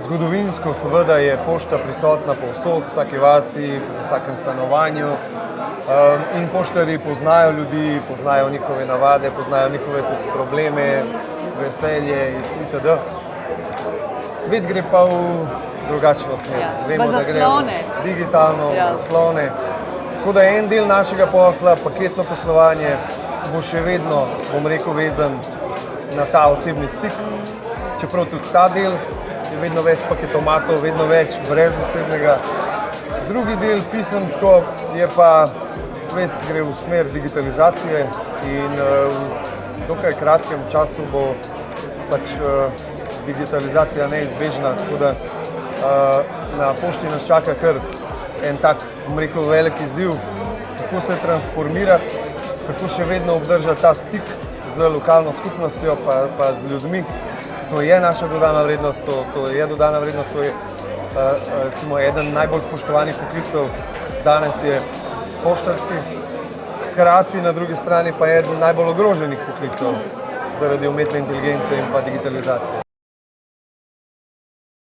Zgodovinsko seveda je pošta prisotna povsod, v vsaki vasi, v vsakem stanovanju in poštarji poznajo ljudi, poznajo njihove navade, poznajo njihove tudi probleme, veselje itd. Svet gre pa v drugačno smer. Ja. Vemo, V da gre zaslone. digitalno, Ja. v zaslone. Tako da en del našega posla, paketno poslovanje, bo še vedno, bom rekel, vezan na ta osebni stik. Čeprav tudi ta del je vedno več paketomatov, vedno več brez osebnega. Drugi del, pisemsko, je pa svet gre v smer digitalizacije in v dokaj kratkem času bo pač digitalizacija neizbežna, tako da na pošti nas čaka kar en tak, bom rekel, velik izziv, kako se transformirati, kako še vedno obdržati ta stik z lokalno skupnostjo pa z ljudmi. To je naša dodana vrednost, to je dodana vrednost, to je recimo eden najbolj spoštovanih poklicev danes je poštarski, hkrati na drugi strani pa je eden najbolj ogroženih poklicev zaradi umetne inteligence in pa digitalizacije.